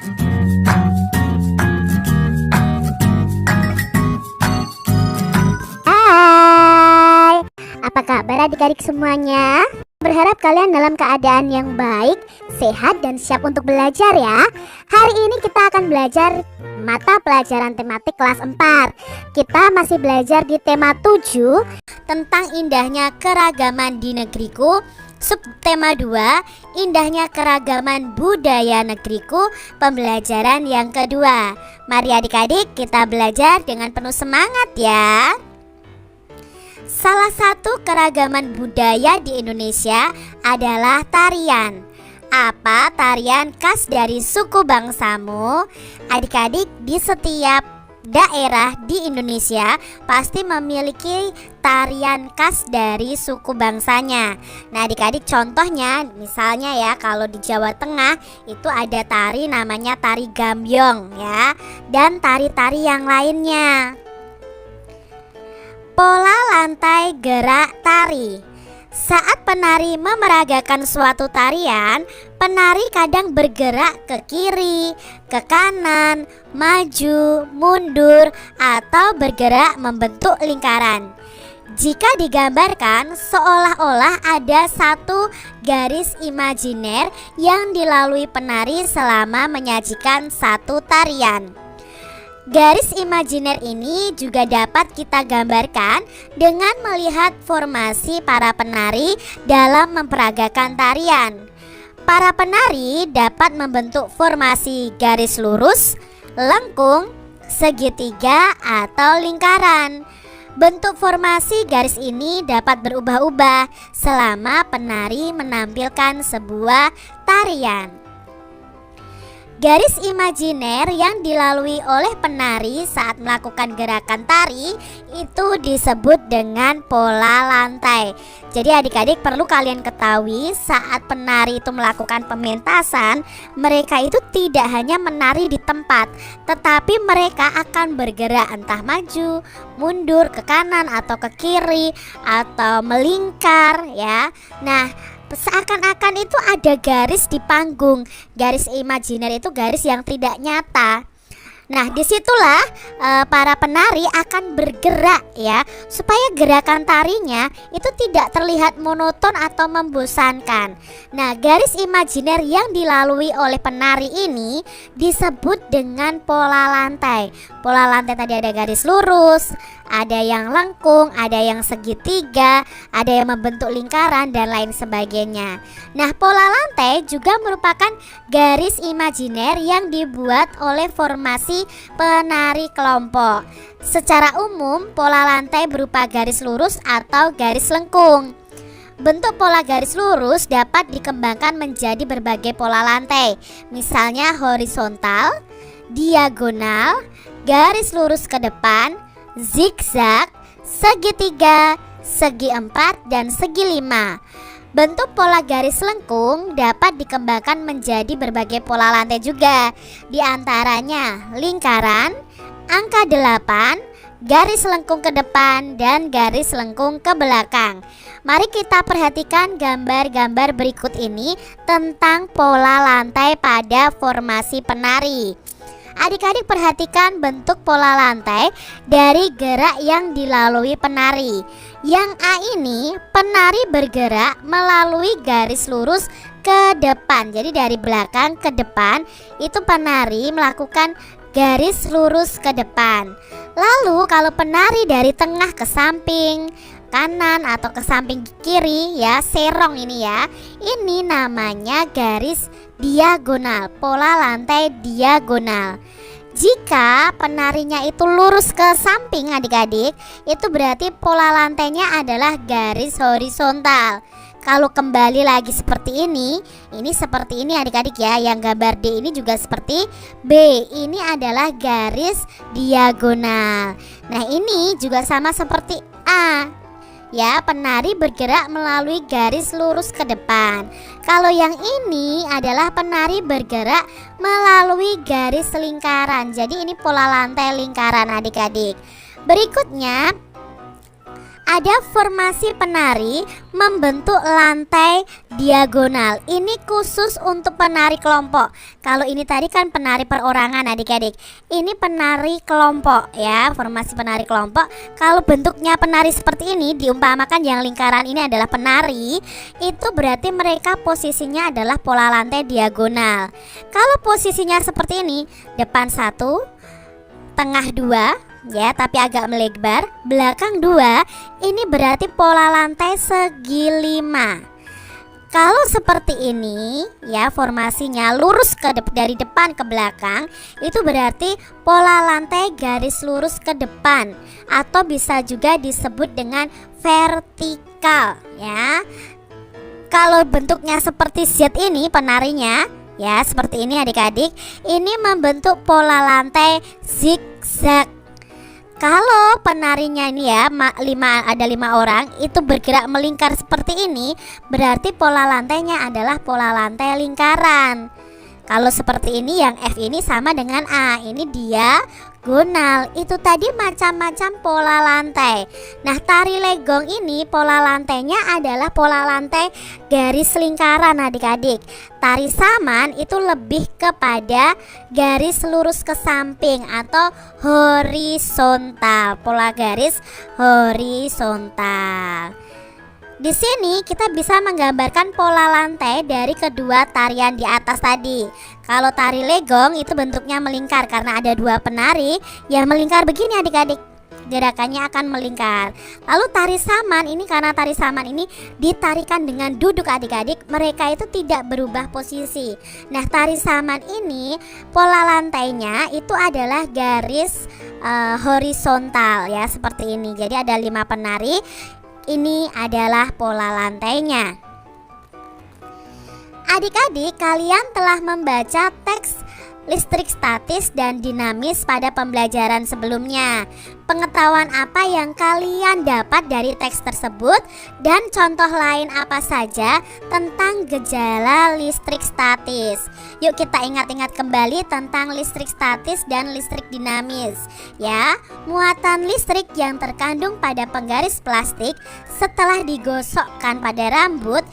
Hai, apa kabar adik-adik semuanya? Berharap kalian dalam keadaan yang baik, sehat, dan siap untuk belajar ya. Hari ini kita akan belajar mata pelajaran tematik kelas 4. Kita masih belajar di tema 7 tentang indahnya keragaman di negeriku. Subtema 2, indahnya keragaman budaya negeriku, pembelajaran yang kedua. Mari adik-adik kita belajar dengan penuh semangat ya. Salah satu keragaman budaya di Indonesia adalah tarian. Apa tarian khas dari suku bangsamu? Adik-adik, di setiap daerah di Indonesia pasti memiliki tarian khas dari suku bangsanya. Nah adik-adik, contohnya misalnya ya, kalau di Jawa Tengah itu ada tari namanya tari gambyong ya, dan tari-tari yang lainnya. Pola lantai gerak tari. Saat penari memeragakan suatu tarian, penari kadang bergerak ke kiri, ke kanan, maju, mundur, atau bergerak membentuk lingkaran. Jika digambarkan, seolah-olah ada satu garis imajiner yang dilalui penari selama menyajikan satu tarian. Garis imajiner ini juga dapat kita gambarkan dengan melihat formasi para penari dalam memperagakan tarian. Para penari dapat membentuk formasi garis lurus, lengkung, segitiga, atau lingkaran. Bentuk formasi garis ini dapat berubah-ubah selama penari menampilkan sebuah tarian. Garis imajiner yang dilalui oleh penari saat melakukan gerakan tari itu disebut dengan pola lantai. Jadi adik-adik perlu kalian ketahui, saat penari itu melakukan pementasan, mereka itu tidak hanya menari di tempat, tetapi mereka akan bergerak entah maju, mundur, ke kanan atau ke kiri, atau melingkar ya. Nah, seakan-akan itu ada garis di panggung. Garis imajiner itu garis yang tidak nyata. Nah disitulah para penari akan bergerak ya, supaya gerakan tarinya itu tidak terlihat monoton atau membosankan. Nah garis imajiner yang dilalui oleh penari ini disebut dengan pola lantai. Pola lantai tadi ada garis lurus, ada yang lengkung, ada yang segitiga, ada yang membentuk lingkaran, dan lain sebagainya. Nah pola lantai juga merupakan garis imajiner yang dibuat oleh formasi penari kelompok. Secara umum pola lantai berupa garis lurus atau garis lengkung. Bentuk pola garis lurus dapat dikembangkan menjadi berbagai pola lantai, misalnya horizontal, diagonal, garis lurus ke depan, zigzag, segitiga, segi empat, dan segi lima. Bentuk pola garis lengkung dapat dikembangkan menjadi berbagai pola lantai juga, di antaranya lingkaran, angka 8, garis lengkung ke depan, dan garis lengkung ke belakang. Mari kita perhatikan gambar-gambar berikut ini tentang pola lantai pada formasi penari. Adik-adik perhatikan bentuk pola lantai dari gerak yang dilalui penari. Yang A ini penari bergerak melalui garis lurus ke depan. Jadi dari belakang ke depan itu penari melakukan garis lurus ke depan. Lalu kalau penari dari tengah ke samping kanan atau ke samping kiri ya, serong ini ya, ini namanya garis diagonal, pola lantai diagonal. Jika penarinya itu lurus ke samping adik-adik, itu berarti pola lantainya adalah garis horizontal. Kalau kembali lagi seperti ini seperti ini adik-adik ya. Yang gambar D ini juga seperti B, ini adalah garis diagonal. Nah ini juga sama seperti A ya, penari bergerak melalui garis lurus ke depan. Kalau yang ini adalah penari bergerak melalui garis lingkaran. Jadi ini pola lantai lingkaran adik-adik. Berikutnya Ada formasi penari membentuk lantai diagonal. Ini khusus untuk penari kelompok. Kalau ini tadi kan penari perorangan adik-adik. Ini penari kelompok ya, formasi penari kelompok. Kalau bentuknya penari seperti ini, diumpamakan yang lingkaran ini adalah penari, itu berarti mereka posisinya adalah pola lantai diagonal. Kalau posisinya seperti ini, depan 1, tengah 2 ya, tapi agak melebar, belakang 2, ini berarti pola lantai segi 5. Kalau seperti ini ya, formasinya lurus dari depan ke belakang, itu berarti pola lantai garis lurus ke depan, atau bisa juga disebut dengan vertikal ya. Kalau bentuknya seperti Z ini penarinya ya, seperti ini adik-adik, ini membentuk pola lantai zigzag. Kalau penarinya ini ya, ada 5 orang itu bergerak melingkar seperti ini, berarti pola lantainya adalah pola lantai lingkaran. Kalau seperti ini, yang F ini sama dengan A, ini diagonal. Itu tadi macam-macam pola lantai. Nah, tari legong ini pola lantainya adalah pola lantai garis lingkaran adik-adik. Tari saman itu lebih kepada garis lurus ke samping atau horizontal, pola garis horizontal. Di sini kita bisa menggambarkan pola lantai dari kedua tarian di atas tadi. Kalau tari legong itu bentuknya melingkar karena ada 2 penari yang melingkar begini adik-adik. Gerakannya akan melingkar. Lalu tari saman ini, karena tari saman ini ditarikan dengan duduk adik-adik, mereka itu tidak berubah posisi. Nah, tari saman ini pola lantainya itu adalah garis horizontal ya, seperti ini. Jadi ada 5 penari. Ini adalah pola lantainya. Adik-adik, kalian telah membaca teks listrik statis dan dinamis pada pembelajaran sebelumnya. Pengetahuan apa yang kalian dapat dari teks tersebut, dan contoh lain apa saja tentang gejala listrik statis? Yuk kita ingat-ingat kembali tentang listrik statis dan listrik dinamis ya. Muatan listrik yang terkandung pada penggaris plastik setelah digosokkan pada rambut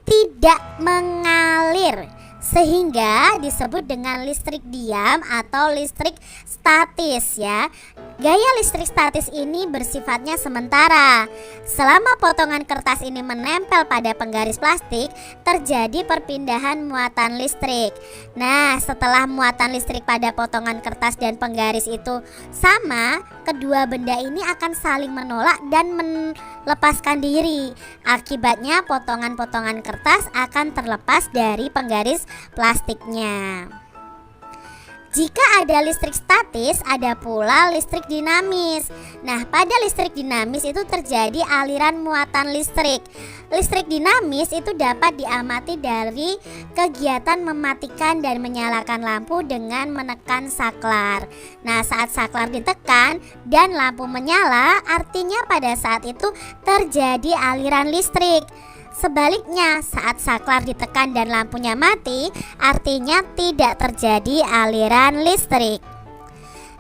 tidak mengalir, sehingga disebut dengan listrik diam atau listrik statis ya. Gaya listrik statis ini bersifatnya sementara. Selama potongan kertas ini menempel pada penggaris plastik, terjadi perpindahan muatan listrik. Nah, setelah muatan listrik pada potongan kertas dan penggaris itu sama, kedua benda ini akan saling menolak dan melepaskan diri. Akibatnya potongan-potongan kertas akan terlepas dari penggaris plastiknya. Jika ada listrik statis, ada pula listrik dinamis. Nah, pada listrik dinamis itu terjadi aliran muatan listrik. Listrik dinamis itu dapat diamati dari kegiatan mematikan dan menyalakan lampu dengan menekan saklar. Nah, saat saklar ditekan dan lampu menyala, artinya pada saat itu terjadi aliran listrik. Sebaliknya, saat saklar ditekan dan lampunya mati, artinya tidak terjadi aliran listrik.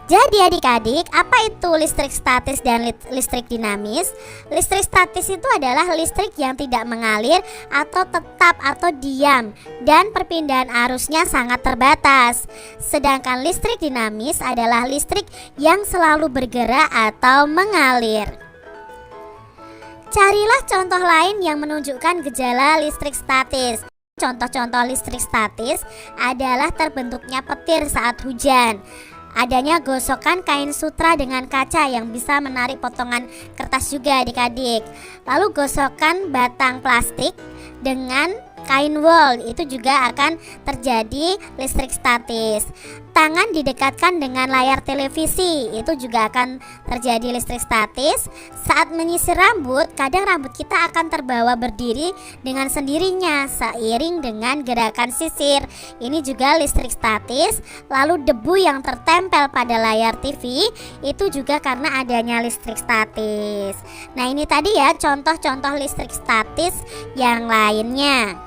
Jadi adik-adik, apa itu listrik statis dan listrik dinamis? Listrik statis itu adalah listrik yang tidak mengalir atau tetap atau diam, dan perpindahan arusnya sangat terbatas. Sedangkan listrik dinamis adalah listrik yang selalu bergerak atau mengalir. Carilah contoh lain yang menunjukkan gejala listrik statis. Contoh-contoh listrik statis adalah terbentuknya petir saat hujan, adanya gosokan kain sutra dengan kaca yang bisa menarik potongan kertas juga adik-adik, lalu gosokan batang plastik dengan kain wol, itu juga akan terjadi listrik statis. Tangan didekatkan dengan layar televisi, itu juga akan terjadi listrik statis. Saat menyisir rambut, kadang rambut kita akan terbawa berdiri dengan sendirinya seiring dengan gerakan sisir, ini juga listrik statis. Lalu debu yang tertempel pada layar TV, itu juga karena adanya listrik statis. Nah, ini tadi ya contoh-contoh listrik statis yang lainnya.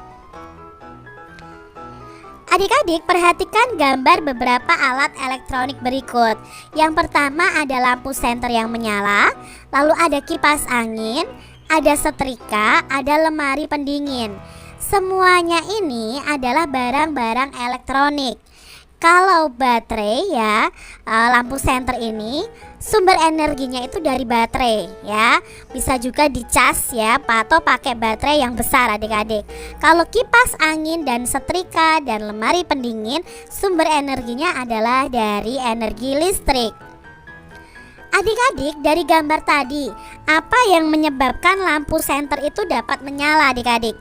Adik-adik, perhatikan gambar beberapa alat elektronik berikut. Yang pertama ada lampu senter yang menyala, lalu ada kipas angin, ada setrika, ada lemari pendingin. Semuanya ini adalah barang-barang elektronik. Kalau baterai ya, lampu senter ini sumber energinya itu dari baterai ya. Bisa juga dicas ya, atau pakai baterai yang besar adik-adik. Kalau kipas angin dan setrika dan lemari pendingin, sumber energinya adalah dari energi listrik. Adik-adik, dari gambar tadi, apa yang menyebabkan lampu senter itu dapat menyala adik-adik?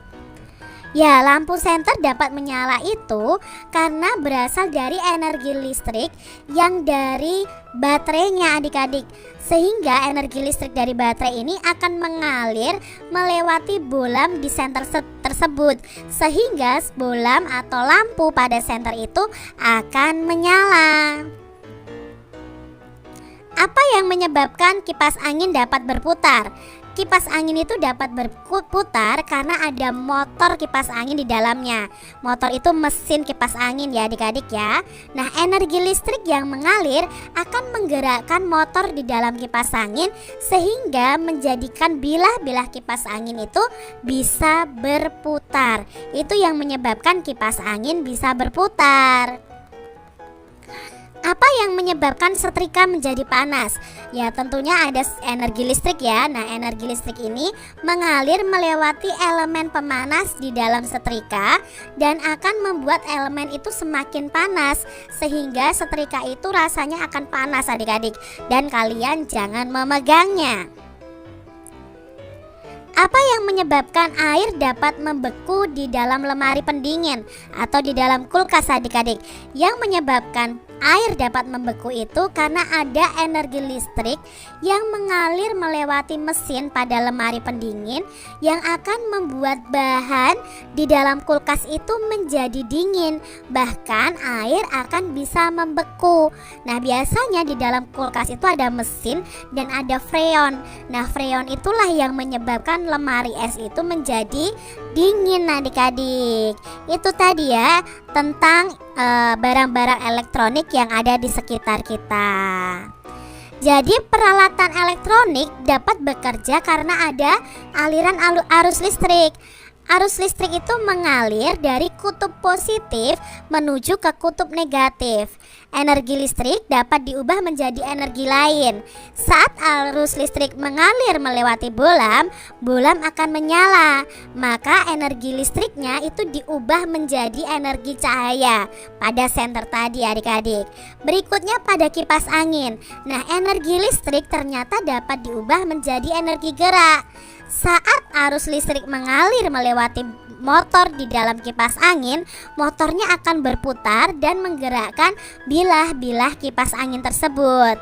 Ya, lampu senter dapat menyala itu karena berasal dari energi listrik yang dari baterainya adik-adik. Sehingga energi listrik dari baterai ini akan mengalir melewati bohlam di senter tersebut. Sehingga bohlam atau lampu pada senter itu akan menyala. Apa yang menyebabkan kipas angin dapat berputar? Kipas angin itu dapat berputar karena ada motor kipas angin di dalamnya. Motor itu mesin kipas angin ya adik-adik ya. Nah, energi listrik yang mengalir akan menggerakkan motor di dalam kipas angin sehingga menjadikan bilah-bilah kipas angin itu bisa berputar. Itu yang menyebabkan kipas angin bisa berputar. Apa yang menyebabkan setrika menjadi panas? Ya, tentunya ada energi listrik ya. Nah, energi listrik ini mengalir melewati elemen pemanas di dalam setrika dan akan membuat elemen itu semakin panas sehingga setrika itu rasanya akan panas adik-adik, dan kalian jangan memegangnya. Apa yang menyebabkan air dapat membeku di dalam lemari pendingin atau di dalam kulkas adik-adik? Yang menyebabkan air dapat membeku itu karena ada energi listrik yang mengalir melewati mesin pada lemari pendingin yang akan membuat bahan di dalam kulkas itu menjadi dingin. Bahkan air akan bisa membeku. Nah, biasanya di dalam kulkas itu ada mesin dan ada freon. Nah, freon itulah yang menyebabkan lemari es itu menjadi dingin adik-adik. Itu tadi ya tentang barang-barang elektronik yang ada di sekitar kita. Jadi peralatan elektronik dapat bekerja karena ada aliran arus listrik. Arus listrik itu mengalir dari kutub positif menuju ke kutub negatif. Energi listrik dapat diubah menjadi energi lain. Saat arus listrik mengalir melewati bohlam, bohlam akan menyala. Maka energi listriknya itu diubah menjadi energi cahaya pada senter tadi adik-adik. Berikutnya pada kipas angin. Nah, energi listrik ternyata dapat diubah menjadi energi gerak. Saat arus listrik mengalir melewati motor di dalam kipas angin, motornya akan berputar dan menggerakkan bilah-bilah kipas angin tersebut.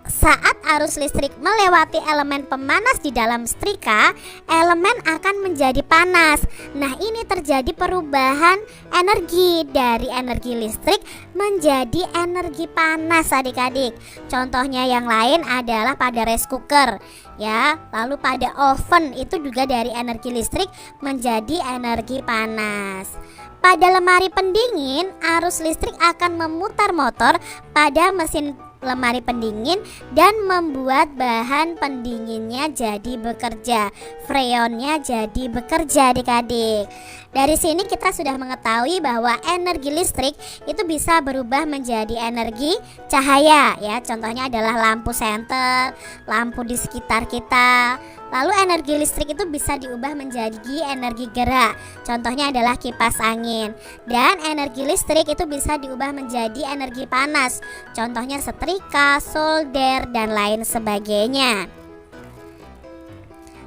Saat arus listrik melewati elemen pemanas di dalam setrika, elemen akan menjadi panas. Nah, ini terjadi perubahan energi dari energi listrik menjadi energi panas adik-adik. Contohnya yang lain adalah pada rice cooker ya. Lalu pada oven itu juga dari energi listrik menjadi energi panas. Pada lemari pendingin, arus listrik akan memutar motor pada mesin lemari pendingin dan membuat bahan pendinginnya jadi bekerja. Freonnya jadi bekerja adik-adik. Dari sini kita sudah mengetahui bahwa energi listrik itu bisa berubah menjadi energi cahaya ya. Contohnya adalah lampu senter, lampu di sekitar kita. Lalu energi listrik itu bisa diubah menjadi energi gerak. Contohnya adalah kipas angin. Dan energi listrik itu bisa diubah menjadi energi panas. Contohnya setrika, solder, dan lain sebagainya.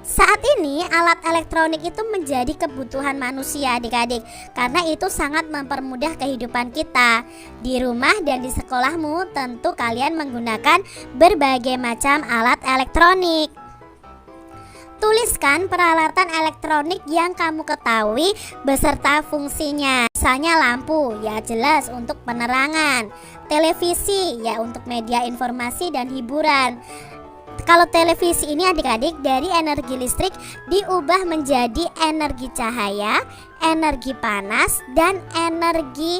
Saat ini alat elektronik itu menjadi kebutuhan manusia adik-adik, karena itu sangat mempermudah kehidupan kita. Di rumah dan di sekolahmu tentu kalian menggunakan berbagai macam alat elektronik. Tuliskan peralatan elektronik yang kamu ketahui beserta fungsinya. Misalnya lampu, ya jelas untuk penerangan. Televisi, ya untuk media informasi dan hiburan. Kalau televisi ini adik-adik dari energi listrik diubah menjadi energi cahaya, energi panas, dan energi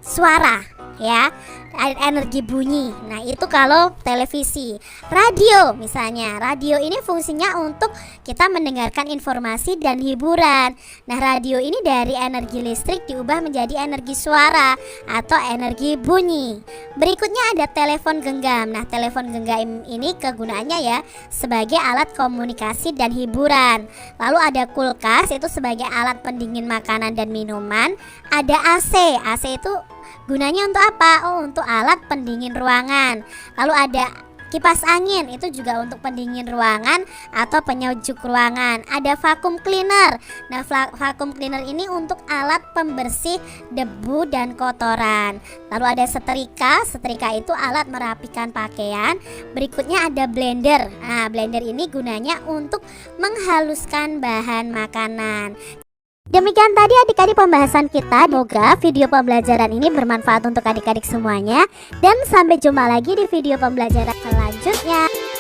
suara ya, energi bunyi. Nah, itu kalau televisi. Radio misalnya, radio ini fungsinya untuk kita mendengarkan informasi dan hiburan. Nah, radio ini dari energi listrik diubah menjadi energi suara atau energi bunyi. Berikutnya ada telepon genggam. Nah, telepon genggam ini kegunaannya ya sebagai alat komunikasi dan hiburan. Lalu ada kulkas, itu sebagai alat pendingin makanan dan minuman. Ada AC. AC itu gunanya untuk apa? Oh, untuk alat pendingin ruangan. Lalu ada kipas angin, itu juga untuk pendingin ruangan atau penyejuk ruangan. Ada vacuum cleaner. Nah, vacuum cleaner ini untuk alat pembersih debu dan kotoran. Lalu ada setrika. Setrika itu alat merapikan pakaian. Berikutnya ada blender. Nah, blender ini gunanya untuk menghaluskan bahan makanan. Demikian tadi adik-adik pembahasan kita. Semoga video pembelajaran ini bermanfaat untuk adik-adik semuanya. Dan sampai jumpa lagi di video pembelajaran selanjutnya.